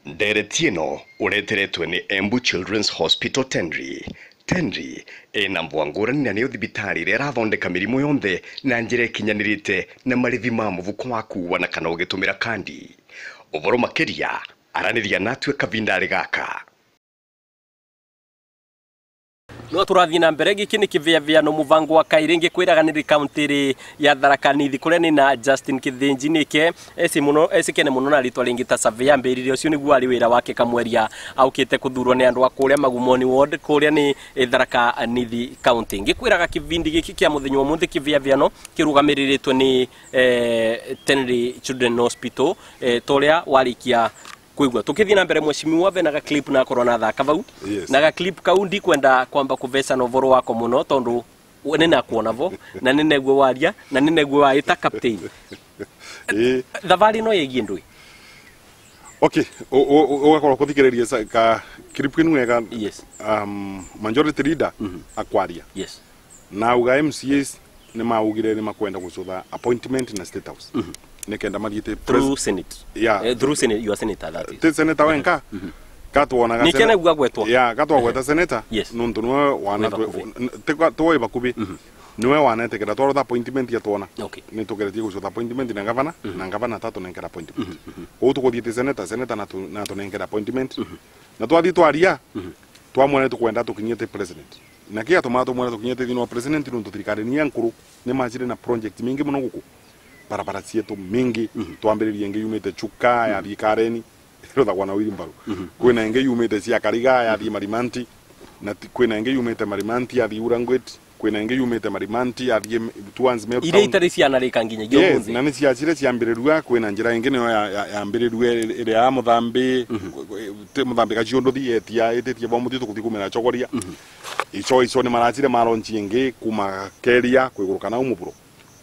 Ndereti ĩno ũreteretwe nĩ Embu Children's Hospital Tenri ĩna mbwa ngũrani na nĩ thibitarĩ ĩrĩa ĩrathondeka mĩrimũ yothe na njĩra ĩkinyanĩrĩte na marĩhi ma mũhuko waku wana kana ũgĩtũmĩra kandi. Ũhoro makĩria aranĩria natwe kavindarĩ gaka. No turathii na mbere giki ni kiviaviano muvango wa Kairingi kwiraganiri county ya Tharaka Nithi kuria ni na Justin Kithinji nike esikene muno na ritwa ringi ta Savia mbirire ucio niguo ari wira wake kamweria aukite kuthurwo ni andu akuria Magumoni ward kuria ni Tharaka Nithi county ngikwiraga kivindi giki kia muthinyo muthi kiviaviano kirugamiriritwe ni Tenri Children Hospital toria warikia kuigwa tukithii na mbere mweshimiwa ve na clip na corona thaka vau na clip kau ndi kwenda kwamba kuvesa no voro wako muno tondu nena kuona vo na nene gwe waria na nene gwe waita captain thavari no yegie ndui okay ugakora kuthikiriria ka clip kinu wega majority leader akwaria na uga MCAs ni maugire ni makwenda gucutha appointment na state house nekenda mathiite through senate through senate you are senator that is the senator wenka katwona ga nikene gwa gwetwa katwagweta senator nuntu nwe wana twe bakubi nwe wana tekera twara appointment ya twona ni tugeretie gucutha appointment na governor tatu nenkera appointment o tukuthiite senator na tunenkera appointment na twathi twaria twamwone tukwenda tukinyete president na kia tomato mwana tukinyete thino president nuntu thirikari ni yankuru ni majire na project mingi muno guku barabara cietu mingi twambiririe ngi yumite Chuka ya Thikareni rotha na Wirimbaru kwina ngi yumite cia Kariga ya Marimanti na kwina ngi yumite Marimanti ya Urangwet kwina ngi yumite Marimanti ya Tuans Meru ile itari cia na rika nginya gyoguthi na ni cia cire ciambirerua kwina njira ingi no yambirerua ire ya Muthambi Muthambi gachiondothi etia etetie bomuthi tukuthi kumena chogoria ico ni maracire maronchi ingi kuma Keria kwigurukana umuburo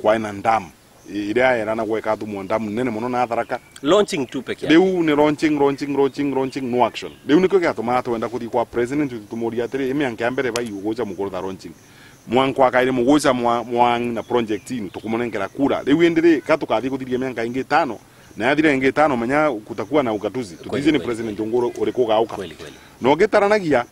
kwa ina ndam iria era na gweka thumu ndamu nene muno na Tharaka launching tu peke riu ni launching no action riu niko gatuma twenda kuthi kwa president tumuria atiri imianke ambere vai ugoja mugurutha launching mwanko akaire mugoja mwang na project inu tukumonengera kura riu endire katukathi kuthiria mianka ingi 5 na yathire ingi 5 menya kutakuwa na ugatuzi tutize ni president Ongoro uriko gauka no gitaranagia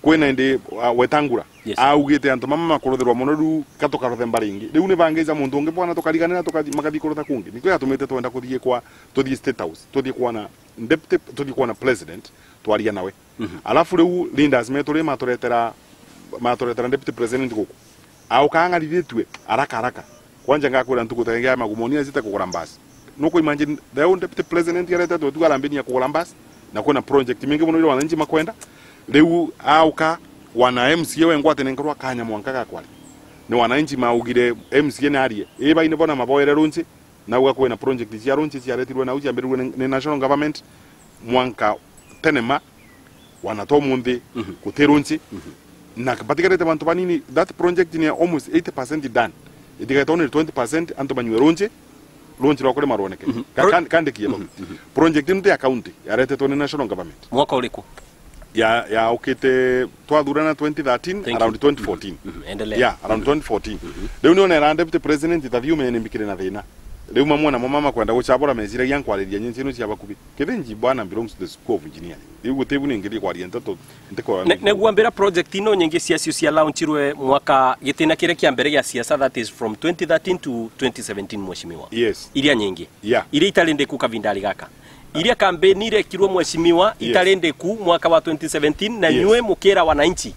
kwena ndi Wetangura augite antu mama makurutherwa muno ru katukaruthe mbaringi riu ni bangeja mundu ungi bwana tukariganira makathi kurutha kungi niko yatumite twenda kuthie kwa tuthie state house tuthie kwa na deputy tuthie kwa na president twaria nawe alafu riu leaders meturi maturetera deputy president guku au kaangaritwe haraka kwanja ngakura ntukutengia Magumoni azite kugura mbasi nuko imagine the own deputy president yareta tu alambini ya kugura mbasi na kuna project mingi muno ile wananchi makwenda riu auka wana MCA wengwate nenkorwa kanya mwanka gakwali ni wananchi maugire MCA narie eba ine bona maboere runchi na uga kwena project cia runchi cia retirwe na uja mbirwe ni national government mwanka tenema wanato mundi kuterunchi na kapatikate bantu banini that project ni almost 80% done idigato ni 20% antu banywe runchi rokore maroneke kande kiye project ni ya county ya retetwe ni national government mwaka uliku ya ukite twathurana 2013 around 2014 around 2014 riu niona era deputy president thathiu mene mbikire na thina riu mamwana mama kwenda guchabura mezire yankwariria nyinchino cia bakubi Kithinji bwana belongs to the school of engineering riu gutebu ni ngiri kwaria ntiko neguambira project ino nyingi ciacio cia launchirwe mwaka gitina kire kia mbere ya siasa that is from 2013 to 2017 mweshimiwa iria nyingi iria italinde ku kavindari gaka iria kampeni ile kirwo mweshimiwa italende ku mwaka wa 2017 na nywe mukira wananchi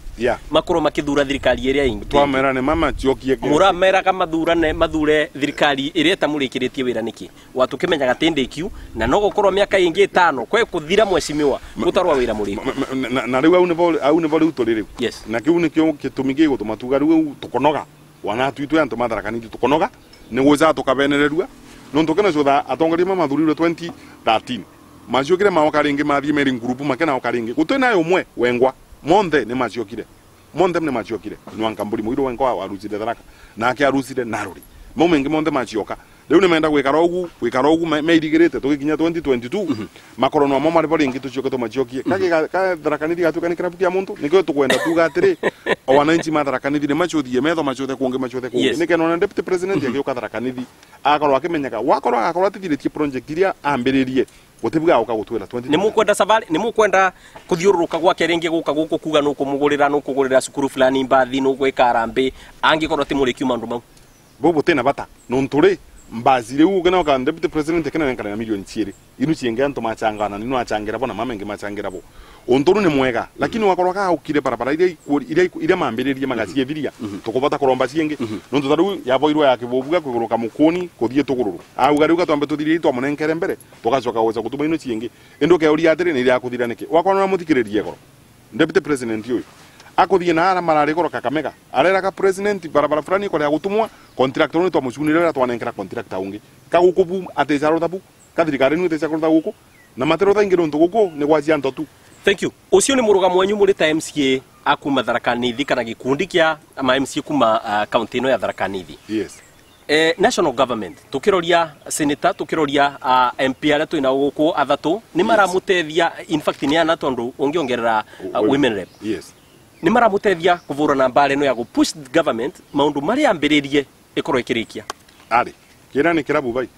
makoro makithura thirikari iria ingi twamera ne mama chiokie muramera kama thurane mathure thirikari iria tamurikiritie wira niki watukimenya gatendekiu na no gukorwo miaka ingi 5 kwe kuthira mweshimiwa gutarwa wira muri na riu au ne vole utorire na kiu nikio kitumige gutuma tuga riu tukonoga wana tuitwe antu Tharaka Nithi tukonoga ni guza tukabenererua nonto kana cutha atongoria mama thurirwe 2013 maciokire maokaringi mathie meri group makena okaringi gutena umwe wengwa monthe ni maciokire nwangamburi muiro wengwa warusire Tharaka na ake arusire Naruri momengi monthe macioka riu ni menda gwikara ugu meirigirite tugikinya 2022 makoro no mama ribori ngi tucioke tumaciokie ka Tharaka Nithi gatuka ni kirabu kia muntu nikyo tukwenda tuga atiri o wananchi ma Tharaka Nithi ni machuthie metho machuthe kungi nikeno na deputy president yake Tharaka Nithi akorwa akimenyaga wakorwa agakorwa tithiritie project iria ambiririe gutibuga uka gutwira 20 ni mukwenda safari ni mukwenda kuthiururuka gwake ringi guka guku kuga nuko mugurira nuko gurira cukuru fulani mbathi nuko ikarambe angikorwo ti muri kiuma ndu mau bobo tena bata nontore mbazire ugana ka deputy president kana nkana na milioni chiri inu chienga ntoma machangana ninu achangira bona mamenge machangira bo ontoru ni mwega lakini wakorwa ka ukire barabara ile mambiririe magacie biria tukubata kuromba cienge nonto taru yaboirwa yake bobuga kuguruka mukoni kuthie tugururu auga riuga twambe tuthiri twamunenkere mbere tugacoka goza gutuma ino cienge endo ke uri atire ni ria kuthira niki wakorwa na muthikiririe goro deputy president uyu akuthie na ara marari goro Kakamega arera ka president barabara fulani ko ya gutumwa contractor ni twamucunirira twanenkera contractor ungi kagukubu atecaro tabu kathirikari ni atecaro tabu na matero thaingiro ntuguko ni gwajia ntotu. Thank you. Ucio ni murugamo wanyu muri ta MCA akuma Tharaka Nithi kana gikundi kia ama MCA kuma county no ya Tharaka Nithi. Yes. National government tukiroria senator tukiroria MP ara twina guku athatu ni maramutethia in fact ni ana tondu ungiongerera women rep. Yes. Ni maramutethia kuvurana mbare no ya go push government maundu mari ambiririe ikorwo ikirikia. Ali. Kira ni kirabu bai.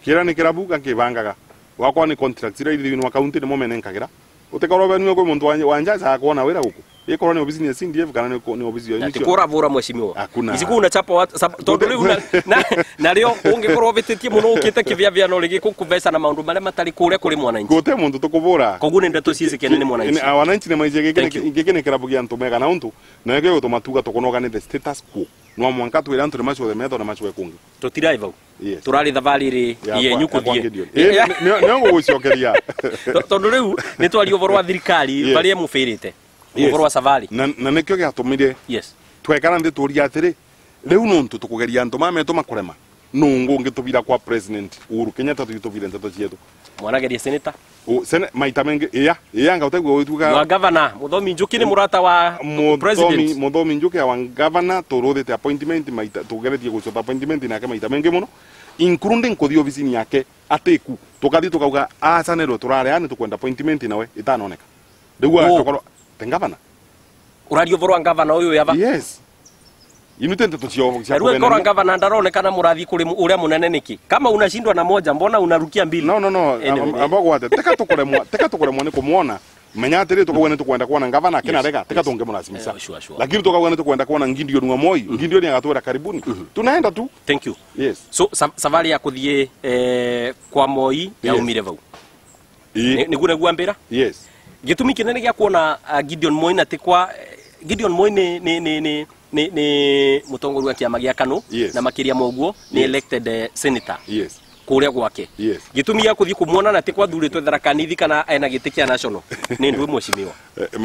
Kira ni kirabu kangibangaga. Wakwa ni contract ira ithini wa county ni momenenkagira. Utekoro benu ko muntu wanja za kuona wera huko. Yeko ni business CDF kana ni obisi yo. Tikora vura mheshimiwa. Isiku unachapa tondu riu na rio ungikorwo bititie muno ukite kivya no ligi kukuvesa na maundu mare matari kure kuri mwananchi. Gote muntu tukuvura. Kogu ni ndeto cici kene ni mwananchi. Wananchi ni maije gikene kirabu gia ntumega na untu. Na yeke utomatuga tukonoga ni the status quo. No mwanka twira antu macho the meto na macho kungi. Tutira ivo. Turari thavali ri yenyu kuthie. Niongo gucokeria. Tondu riu ni twari uvoro wa thirikari bari mufirite. Uvoro wa safari. Na nekyo giatumire. Yes. Twekara ndi turia atiri. Riu nontu tukugeria ntuma meto makurema. Nungu ngitubira kwa president Uhuru Kenyatta tuyitubire nteto cietu. Mwanageria senator. Sene maita mengi iya ngautegwa wituga. Wa governor Muthomi Njuki ni murata wa president. Muthomi Njuki wa governor turuthite appointment maita tugeretie gucota appointment nake maita mengi muno. Including kuthio ofisini yake atiku tukathi tukauga acanero turareane tukwenda appointment nawe itanoneka. Riu akakorwo tengavana. Urario voro ngavana uyu yava. Yes. Inutente tucio cia kuvenana. Ruo ngavana ndaronekana murathi kuri uria munene niki. Kama unashindwa na moja mbona unarukia mbili? No. Ambago wate teka tukuremwa ni kumuona. Menya atiri tukawene tukwenda kuona ngavana kina rega teka tunge munasimisa. Lakini tukawene tukwenda kuona Ngindio ni Moi. Ngindio ni agatwera karibuni. Tunaenda tu. Thank you. Yes. So safari ya kuthie kwa Moi ya umire vau. Ni gune guambira? Yes. Gitumi kinene gya kuona Gideon Moi na tikwa Gideon Moi ni mutongori wa kiama gya KANU na makiria moguo ni elected senator. Yes. Kuria gwake. Yes. Gitumi ya kuthi kumuona na tikwa thuritwe Tharaka Nithi kana ena giti kia national. Ni ndu mheshimiwa.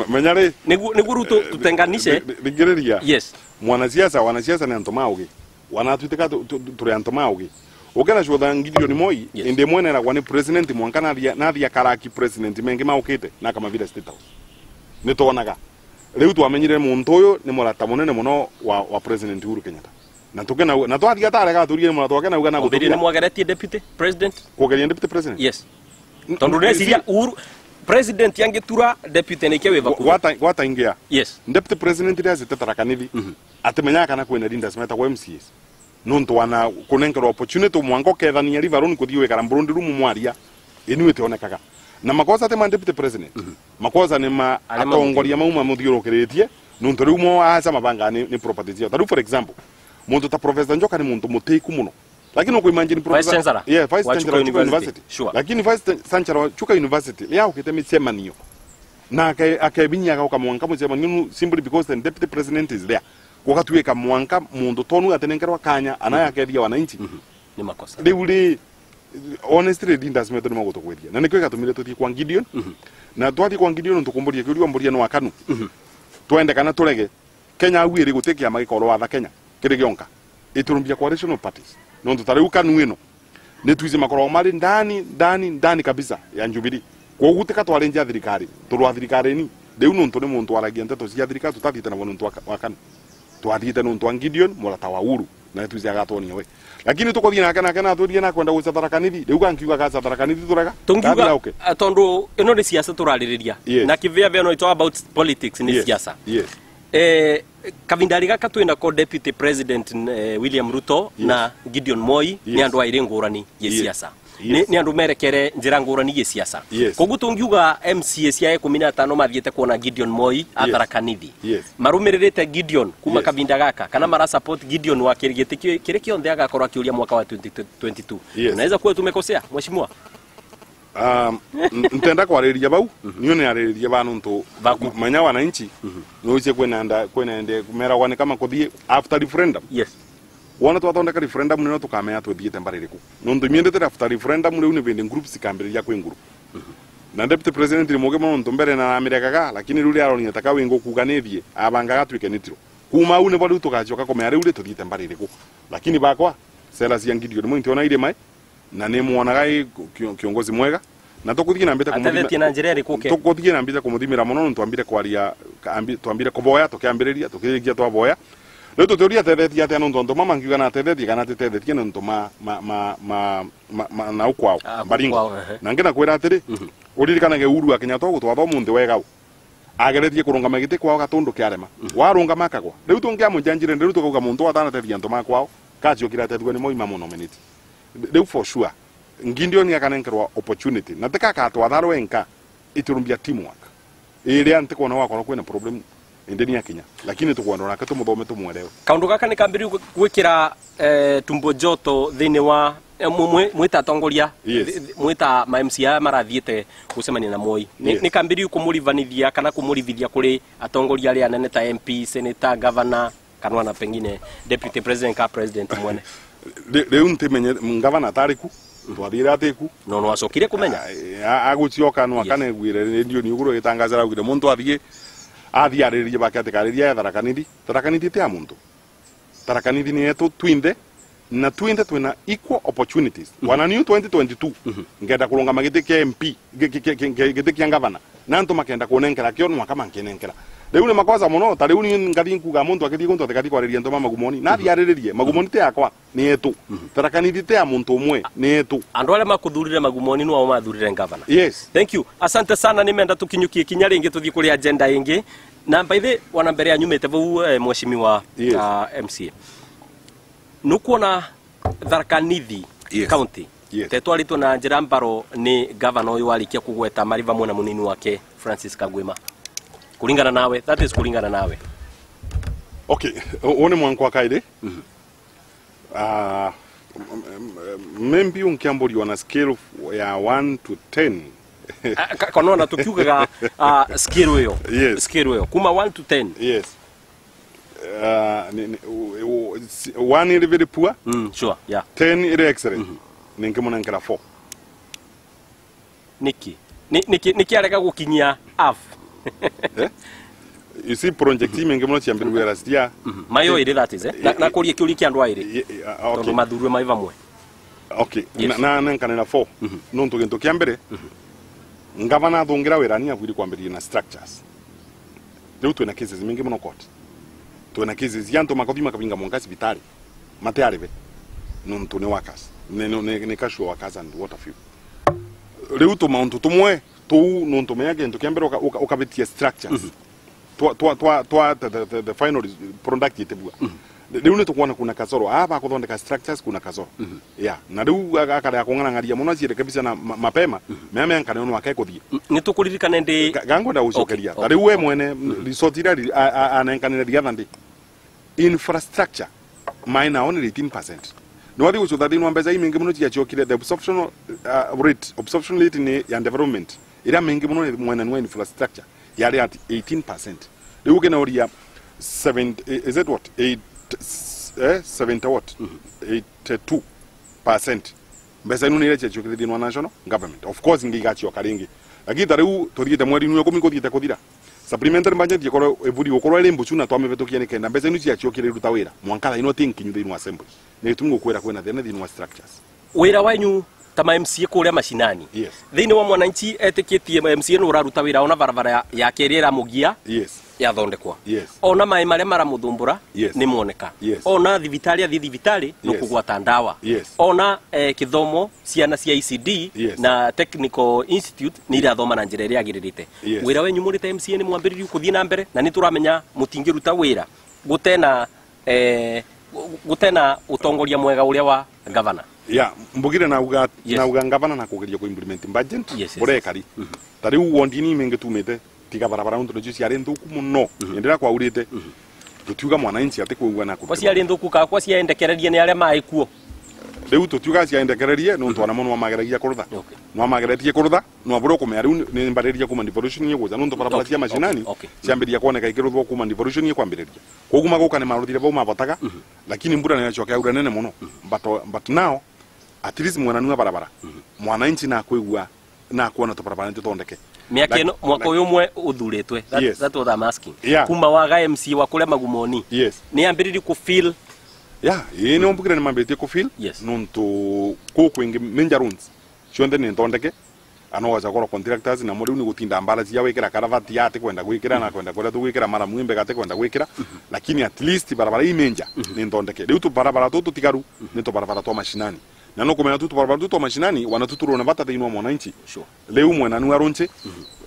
Menyare nigu ruto tutenganishe. Rigereria. Yes. Wanasiasa ni antomaugi. Wanatuiteka turi antomaugi. Ukena shotha Gideon Moi inde mwene na kwani president mwankana nathia karaki president mengi maukite na kama vile state house. Nitonaga. Riu twamenyire muntu uyu ni murata munene muno wa president Uhuru Kenyatta. Na tukena na twathia tarega turie murata wake na uga na guturia. Ni mwageretie deputy president? Kugeria deputy president? Yes. Tondu resiria Uhuru president yangitura deputy ni kewe vaku. Gwata ingia. Yes. Deputy president ria Tharaka Nithi. Atemenya kana kwena Linda Smeta kwa MCS. Nonto wana kunenkero opportunity mwango kethania rivaroni kuthiwe kara Burundi rumu mwaria inuite onekaga. Na makosa te deputy president. Makosa ni ma atongoria mauma muthiurukiretie nonto riu mo aca mabanga ni property cia. Taru for example, muntu ta Professor Njoka ni muntu mutiku muno. Lakini uko imagine Professor Vice Chancellor. Yeah, Vice Chancellor Chuka University. Sure. Lakini Vice Chancellor Chuka University leo ukitemi semanio. Na akabinya ukamwanka mu semanio simply because the deputy president is there. Wakatuweka mwanka mundu tonu atenenkerwa kanya anayakeria wananchi. Ni makosa. Deuli honestly Linda Smeta ni magoto kweria. Na nikwe katumire tuti kwa Gideon. Na twati kwa Gideon tukumburia kiuriwa mburia no akanu. Twende kana turege. Kenya awiri gutekia magikoro wa Kenya. Kire gionka. Iturumbia coalition parties. No tutari ukanu ino. Ni tuize makoro mari ndani kabisa ya Jubilee. Kwa guteka twarenja thirikari. Turwa thirikari ni. Deu no ntone muntu aragia nteto cia thirikari tutathite na muntu wa KANU. Twathite no ntwa Gideon murata wa Uhuru na tuize agatoni we. Lakini tukothie nake na turie na kwenda guca Tharaka Nithi. Riu kankiuga gaca Tharaka Nithi turaga. Tungiuga tondu ino ni siasa turaririria. Na kivia vya no it's all about politics ni siasa. Yes. kavindari gaka twina ko deputy president William Ruto na Gideon Moi ni andu aire ngurani ye siasa ni andu merekere njira ngurani ye siasa koguo tungiuga MCA cia 15 mathiete kuona Gideon Moi Tharaka Nithi marumiririte Gideon kuma kavinda gaka kana mara support Gideon wa kirigite kire kionde agakorwa akiuria mwaka wa 2022 unaweza kuwa tumekosea mheshimiwa? Ntenda kwariria bau niyo ni ariria banu ntu manya wananchi no ice kwena ende kumera wane kama kuthie after referendum wona twathondeka referendum nino tukamenya twithiite mbaririku no ndumiendete after referendum riu ni vende groups ikambiria kwi group na deputy president ni moge mono ntumbere na amirekaga lakini riu aronia taka wingo kuganithie abangaga twike nitiro kuma u ne badu tukachoka komea riu ri tuthiite mbaririku lakini bakwa sela cia Gideon Moi ntiona ile mai na ni muonaga kiongozi mwega na tukuthie na mbite kumuthimira na njira ri kuke tukuthie na mbite kumuthimira muno ntwambire kwaria twambire kuboya tukiambiriria tukirigia twaboya riu tuturia tethetie atia nonto mama ngiuga na tethetie kana tethetie nonto na ukwao baringo na ngina kwira atiri uririkanage Uhuru Kenyatta gutwatho munthi wega ageretie kurungama giti kwao gatundu kiarema warungama akagwa riu tungiamunjanjire riu tukauga muntu atanateithia ntoma kwao kacio kirateithua ni Moi mamonominiti riu for sure Gideon ni akanenkerwa opportunity na tekaka atwatharwo enka iturumbia teamwork iria ntikona wakora kwina problem endeni ya Kenya lakini tukwenda nake tumuthome tumwelewe kaundu gaka ni kambiri gwikira tumbo joto thini wa mwita atongoria mwita ma MCA marathiete gucemania na Moi ni kambiri kumurivanithia kana kumurivithia kuri atongoria aria nene ta MP senator governor kana na pengine deputy president ka president mwene riu ntimenye governor tariku twathira atiku no acokire kumenya agucioka no akanegwire ndio ni uguru gitangazira ugire muntu athie aririe bakate kariria Tharaka Nithi te amuntu Tharaka Nithi ni eto twinde na twinde twina equal opportunities wana new 2022 ngenda kurungama giti kia MP giti kia governor na nto makenda kunenkera kio no kama nkenenkera riu ni makosa muno ta riu ni ngathi nkuga muntu akithie kuntu atekati kwariria ntoma magumoni na thiariririe magumoni te yakwa ni etu Tharaka Nithi te amuntu umwe ni etu andu ale makuthurire magumoni no mathurire governor thank you asante sana nimenda tukinyukie kinya ringi tuthie kuri agenda ingi na mbaithe wana mbere anyumete vau mheshimiwa MCA nukuona Tharaka Nithi county tetwaritwo na njira mbaro ni governor uyu warikia kugweta mariva mwana munini wake Francis Kagwima kulingana nawe that is kulingana nawe okay one mwankwa kaide maybe unkiambori on a scale ya 1 to 10 kanona tukiugaga scale yo scale yo kuma 1 to 10 1 is very poor sure 10 is excellent ninkimona nkira 4 niki areka gukinyia half you see project mengimona chiambirwe last year mayo ire that is na kuria kiuri kiandu aire tondu mathurwe maiva mwe na nkanena 4 nonto gento kiambere ngavana thungira wirania kwiri kwambiria na structures riu twina cases mingi muno court twina cases yanto makothima kabinga mwankasi vitali mate arive nonto ne workers ne casual workers and what of you riu to mount tumwe tu nonto meyage ento kiambere ukabetia structures the final product itebua riu ne tukwana kuna kasoro aba kuthondeka structures kuna kasoro na riu akara ya kung'ang'aria muno ciire kabisa na mapema meme nkane no akaikuthie ni tukuririkana ndi gangoda ucokeria riu we mwene resort ira anenkanira thandi infrastructure maina only 18% no wadi ucho thadi no mbeza imingi muno ciachokire the absorption rate ni ya development ira mingi muno mwena no infrastructure yari at 18% riu gena oria 7 is it what 70 what 82% mbesa inu nire chiachokire dinwa national government of course ngi gachioka ringi lakini tariu turiite mweri nu ko mingo kuthira supplementary budget yekoro evudi okoro ile mbuchuna twamebetokia ni kenda mbesa inu chiachokire ruta wira mwankala ino thinking thinu assembly ni tumu kwera kwena thinu structures wira wanyu tama MCA kuria mashinani thini wa mwananchi etikitie MCA no raruta wira ona barabara ya kerera mugia ya thondekwa ona mai mare mara muthumbura ni moneka ona thibitari no kugwata ndawa ona kithomo ciana cia ICD na technical institute ni ira thoma na njira ria giririte wira wenyu murite MCA ni mwambiririo kuthie na mbere na ni turamenya mutingiruta wira gutena utongoria mwega uria wa governor. Yeah, mbugire na uga Yes. na uga ngavana na kugeria ku implement budget Yes, yes. burekari. Tariu wondini menge tumete tiga barabara untu nju ciari nthuku muno. Ndira kwa urite. Tutiuga mwananchi ate kuigwa na Kwa ciari nthuku ka kwa ciendekererie ni aria mai kuo. Riu tutiuga ciendekererie nuntu ana muno mageragia kurutha. Okay. No mageretie kurutha no aburo kumea riu ni mbariria kuma devolution ye guza nuntu barabara cia mashinani Okay. ciambiria kuoneka ikiruthwo kuma devolution ye kwambiriria. Koguma guka ni maruthire bau mabotaga lakini mbura ni yacoka ura nene muno. But now at least mwananu barabara mwananchi na kuigwa na kuona to barabara ntondeke Miaka ino mwaka uyu mwe uthuritwe. Yes. That's what I'm asking. Yeah. Kuma waga MC wa kule Magumoni. yes Ni ambiriri ku feel ya ine ombukire ni mambete ko feel Yes. nuntu ko kwingi menja runs chonde ni ntondeke ano waza kora contractors na muri ni gutinda mbala cia wikira karavati yate kwenda gwikira na kwenda kwenda gwikira mara mwimbe gate kwenda gwikira lakini at least barabara imenja ni ntondeke riu tu barabara tu tigaru ni to barabara to mashinani na no kumenya tu barabara tu mashinani wanatuturu na bata thinwa mwananchi Sure. leo mwananu aronche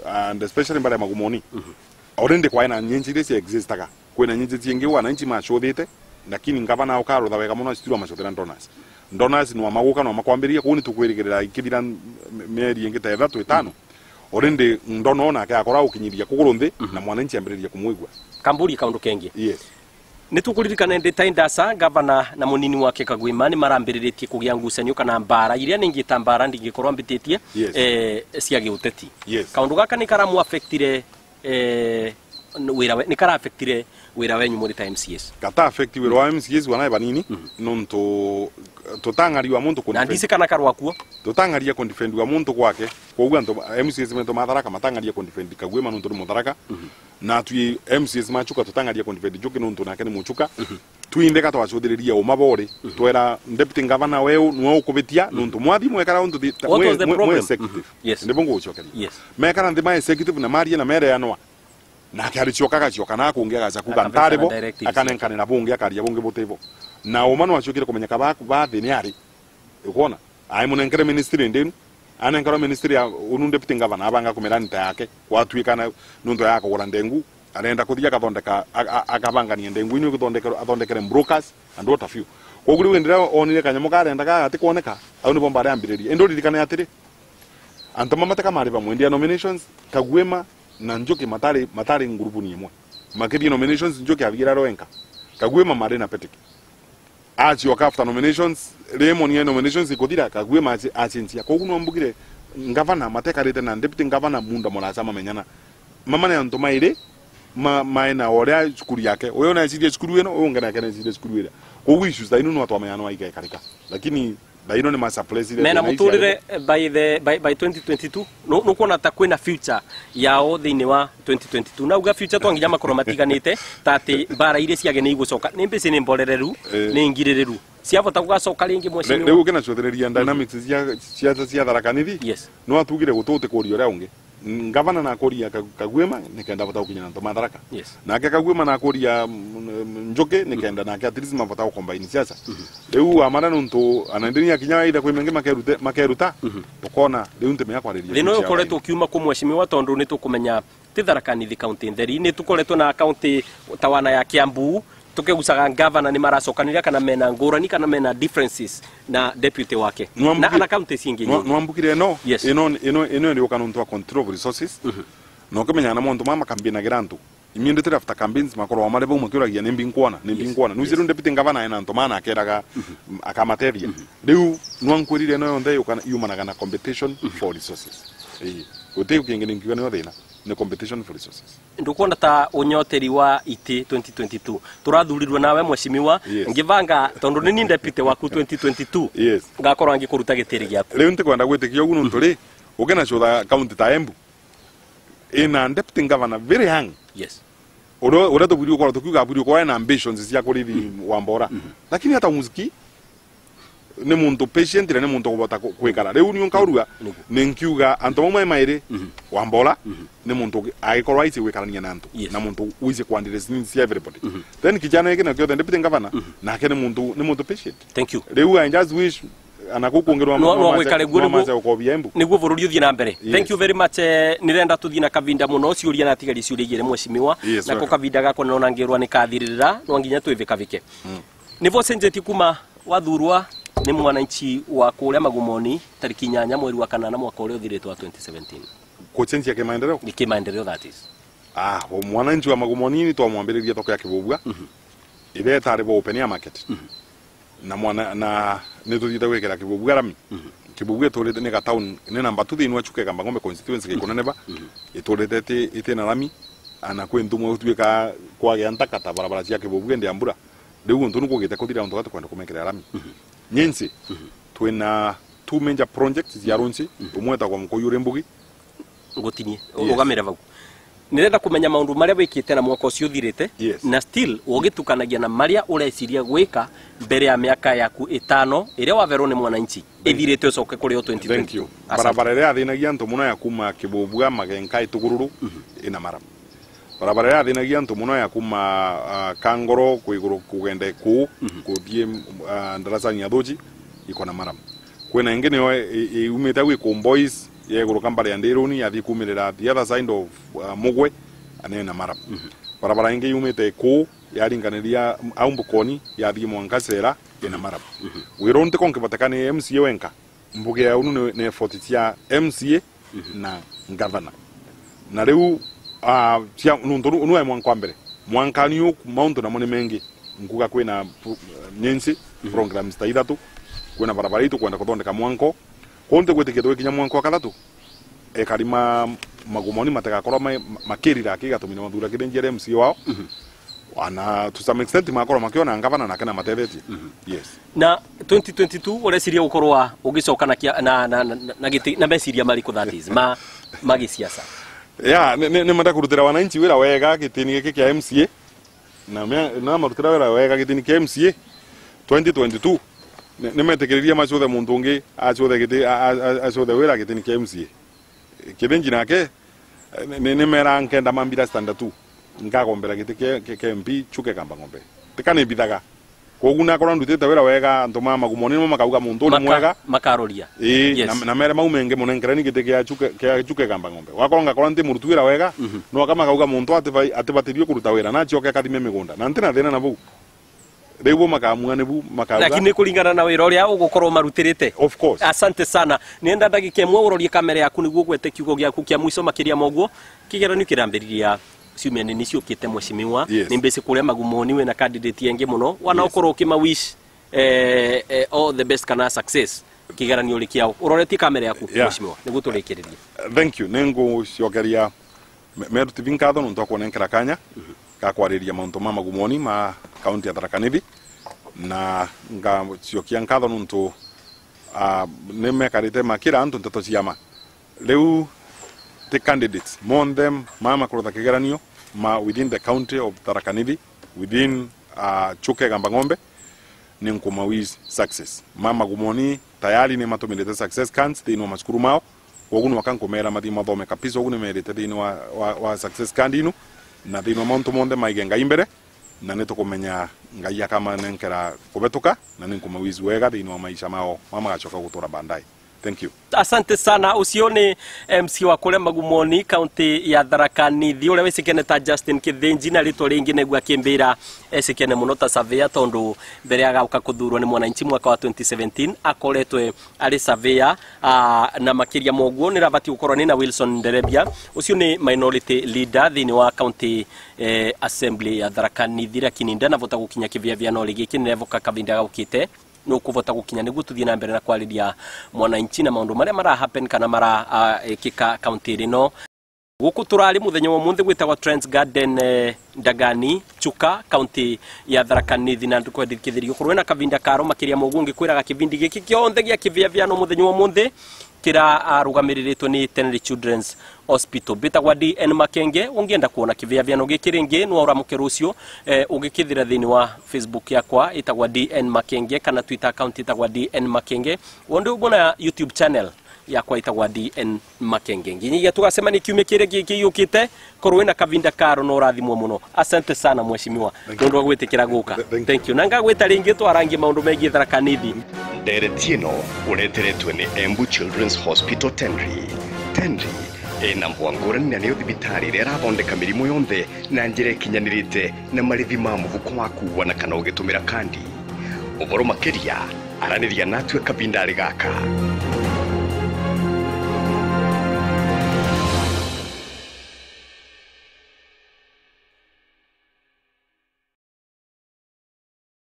and especially mbara Magumoni already kwa ina nyenji resi existaga kwena nyenji tienge wananchi machothete lakini ngavana ukarutha wega muno citirwa macothera ndonas no maguka no makwambiria kuni tukwirigirira ikithira meri ingita ithatu itano already ndono na ka akora ukinyiria kuguru nthi na mwananchi ambiriria kumwigwa Kamburi kaundu kengi. yes Nitukuririkana ndeta indasa gavana na munini wake Kagwima ni marambiriretie kugia ngucanio kana mbara iria ningita mbara ndingikorwa mbititie Yes. cia giuteti. Yes. Kaundu gaka ni karamu affectire wira ni kara affectire wira wenyu muri time MCS. kata affect wiro wa MCS wana banini nonto tutangariwa muntu Na ndisi kana karwa kuo. tutangaria kundefend wa muntu gwake koguo antu MCS mento matharaka matangaria kundefend Kagwima nuntu ni mutharaka na tui MCS machuka tutangaria kundefend Njuki nuntu nake ni muchuka tuindeka twacuthiriria umabore twera deputy governor weu no ukubitia nuntu mwathi mwekara untu What was the problem? executive Yes. ndi bongo uchokeria Yes. mekara ndi ma executive na maria na mere yanwa na kari choka na kungia gaza kuga Akabesa ntarebo na directives. akanenkane na bunge akaria bunge botevo na umano wachokire kumenyeka ba thini ari ukona ai munenkere ministry ndenu anenkara ministry ya unu deputy governor abanga kumerani ta yake kwatuikana nunto yako kugura ndengu arenda kuthia kathondeka akabangania ndengu inu athondekere brokers and what have you koguri wendera onire kanyamu karenda ka ati kuoneka au ni bomba ariambiriria endo ririkane atiri antama mataka mari ba mwendia nominations Kagwima na Njuki matari ngurubu ni imwe makiri nominations Njuki abigira roenka Kagwima mari na petiki achi wakafta nominations Raymond ye nominations ikuthira Kagwima achinsia koguo no mbugire ngavana matekarite na deputy governor munda morasama menyana mama na ntoma ire maena oria cukuru yake uyo na cirie cukuru eno uyo ngana kana cirie cukuru ira koguo issues da inu no atwamenya no aiga ikarika lakini daino ni masa president Mena muturire by 2022 no kuona ta kwina future yao thiini wa 2022 na uga future twanginya makoro matiganite tati bara iria ciage ni igucoka ni mbisi ni mborereru ni ngirireru ciavota gugacoka ringi mwecini riu kena cothereria dynamics cia tharakanithi Yes. no atugire gututi kuria uria ungi ngavana na kuria Kagwima nikenda bata ukinya ntoma tharaka Yes. nake Kagwima na kuria Njuki nikenda nake at least mabata ukombaini siasa riu amana nuntu anandiria kinya ida kwimenge makeruta tukona riu ntemenya kwariria thino ukoretwo kiuma ku mweshimiwa tondu ni tukumenya ti Tharaka-Nithi county theri ni tukoretwo na county tawana ya Kiambu tukigucaga governor ni maracokanira kana mena ngurani kana mena differences na deputy wake na ana county cingi no ambukire no Yes. ino ni ukanuntu wa control of resources no kumenya na muntu mama kambina girantu immediately after campaigns makoro amare bo makiragia ni mbinkwana nuziru deputy governor ina ntomana akeraga akamateria riu no ankurire no yonde yumanaga na competition for resources uti ukingene ngiwa no thina ni competition for resources ndukwona ta unyoteri wa iti 2022 turathurirwe nawe mweshimiwa Yes. ngivanga tondu ni deputy waku 2022 yes ngakorwo ngikuruta gitiri giaku riu ntikwenda gwitikia ugu nuntu ri ukena chotha county ta Embu ina deputy governor very young yes ura to video kwa tukiuga video kwa na ambitions cia kurithi Wambora lakini hata muziki ni muntu patient ni muntu kubota kwikara riu ni nkaurua ni nkiuga antomo mai mairi Wambora ni muntu agikorwa aici gwikarania na antu Yes. na muntu uici kwandires needs cia everybody then kijana yake na kyo deputy governor na ke ni muntu patient thank you riu I just wish anakukungirwa no ukobia embu niguo bururi uthie na mbere. Thank you very much. Nirenda tuthie na kavinda muno ciuria na tigari ciuria igire mweshimiwa na ko kavinda gako nona ngirwa ni kathirira no nginya twivike nivo senjeti kuma wathurwa ni mwananchi wa kuria Magumoni tariki 8 mweri wa 8 mwaka uria uthiritwe wa 2017 kuchenjia kimaendeleo ni kimaendeleo that is mwananchi wa Magumoni ni twamwambiriria toka ya Kibubwa ile tari bo open ya market na mwana na nituthite gwikira Kibubwa rami Kibubwa turite ni ga town ni namba 2 thini wa Chuke Kamba Ng'ombe constituency kikuneneba iturite ite na rami ana kwentumwe utwika kwagya ntakata barabara cia Kibubwa ndi ambura riu ntu nukugite kuthira untu gatu kwenda kumekera rami nyensi twina two major projects cia runsi umwe ta kwa Mkuyure Mbugi ngotinie ugamira vau nirenda kumenya maundu maria wikite na mwaka ucio thirite na still ugitukanagia na maria ureciria gwika mbere ya miaka yaku 5 iria waverwo ni mwananchi ithirite ucoke kuri 2020. Thank you. Barabara iria athinagia ntu muno ya kuma Kibubwa Magenka Itugururu ina mara barabara iria athinagia ntu muno ya kuma Kangoro kuiguru kugende ku kuthie ndarasa nya Thuji iko na mara kwena ingine umite gwi Comboys yeguru kambari ya Ndiruni yathi kumirira the other side of Mugwe anena mara barabara ingi yumite ku yaringaniria Aumbukoni yathi Mwankasera ina mara wironte konkibatekane MCA wenka mbuge ya unu ne fortitia MCA na governor na riu cia nuntoru unu ai mwankwambere mwankaniu mount na mone mengi nguga kwina nyensi programs ta ithatu kwina barabara itu kwenda kuthondeka mwanko konte gwetikithwe kinya mwanko akathatu karima Magumoni matagakorwa makirira akigatumina mathura kirenjere MCA wao ana to some extent makorwa makiona ngavana na kana matethetie yes na 2022 ureciria gukorwa ugicoka na giti na meciria mariko that is magisiasa ni mata kurutira wananchi wira wega gitini giki kia MCA na marutira wira wega gitini kia MCA 2022 ni metekeriria macothe muntu ungi acothe giti acothe wira gitini kia MCA kirenji nake ni mera nkenda mambira standard 2 ngagombera giti ke MP Chuke Kamba Ng'ombe tikane bithaga koguna korwa ndutite wira wega ntuma Magumoni no makauga muntu ni mwega makaroria na mere maumenge munengerani giti ke Chuke Kamba Ng'ombe wakoronga korwa nti murutu wira wega no kama kauga muntu atibatirio kuruta wira na choke akathime migunda na ntina thina na bu riu makamua ni bu makauga lakini kulingana na wira uria ugukorwo marutirite of course asante sana nienda ndagika imwe urorie kamera yaku niguo gwete kiugo giaku kia mwiso makiria moguo kigeranio kirambiriria ciumia nini ciukite mweshimiwa ni mbese kuria Magumoni we na candidate yengi muno wanaokorwo kima wish all the best kana success kigeranio likiao uroreti kamera yaku mweshimiwa niguo turikiriria thank you nengo ciokeria meru TV nkatho nuntu kuonenkera kanya ka kwariria mauntu ma Magumoni ma county ya Tharaka Nithi na nga ciokia nkatho nuntu ne mekarite makira antu nteto ciama riu the candidates mon them mama kurutha kigeranio within the county of Tharaka Nithi within Chuke Kamba Ng'ombe ni nkumawis success Magumoni tayari ni matumirite success cans thini wa macukuru mao ogunu wakankumera mathi mathome kapisa ogunu merite thini wa success card inu na thini wa mauntu monde maigenga imbere na nitukumenya ngai akama nenkera kubetuka na ninkumawis wega thini wa maisha mao magacoka gutura bandai. Thank you. Asante sana usione MC wa kule Magumoni county ya Tharaka Nithi ule wesikene ta Justin Kithinji na rito ringi negwa kimbira esikene muno ta surveyor tondu mbere ya gauka kuthurwo ni mwananchi mwaka wa 2017 akoretwe ari surveyor na makiria moguo ni rabati ukorwo ni na Wilson Nderebia ucio ni minority leader thini wa county assembly ya Tharaka Nithi lakini ndana vota gukinya kivia no ligi kinevoka kavinda gaukite no kuvota gukinya niguo tuthie na mbere na kwariria mwananchi na maundu maria mara happen kana mara kika county rino guku turari muthenya wa munthe gwitagwa Trends Garden Ndagani Chuka county ya Tharaka Nithi na ndukwendikithirio kurwe na kavinda karo makiria mogungi kwiraga kivindi giki kionthe gia kivia no muthenya wa munthe kira arugamiriritwo ni Tenry Children's Hospital bitagwa DN Makenge ungienda kuona kivia no gikiringi no uramuke rucio ugikithira thini wa Facebook yakwa itagwa DN Makenge kana Twitter account itagwa DN Makenge wonde ubona YouTube channel yakwa itagwa DN Makenge nginyiga tugasema ni kiume kire gikiyukite korwe na kavinda karo no rathimwo muno asante sana mweshimiwa ndondo gwitikira guka thank you nanga gwita ringi twarangi maundu megi Tharaka Nithi. ndereti ĩno ũreteretwe nĩ Embu Children's Hospital Tenri. Tenri ĩna mbwangũrani na nĩ ũthibitari ĩrĩa ĩrathondeka mĩrimũ yothe na njĩra ĩkinyanĩrĩte na marĩhi ma mũhuko wa kuua kana ũgĩtũmĩra kandi. Ũhoro makĩria aranĩria natwe kabindarĩ gaka.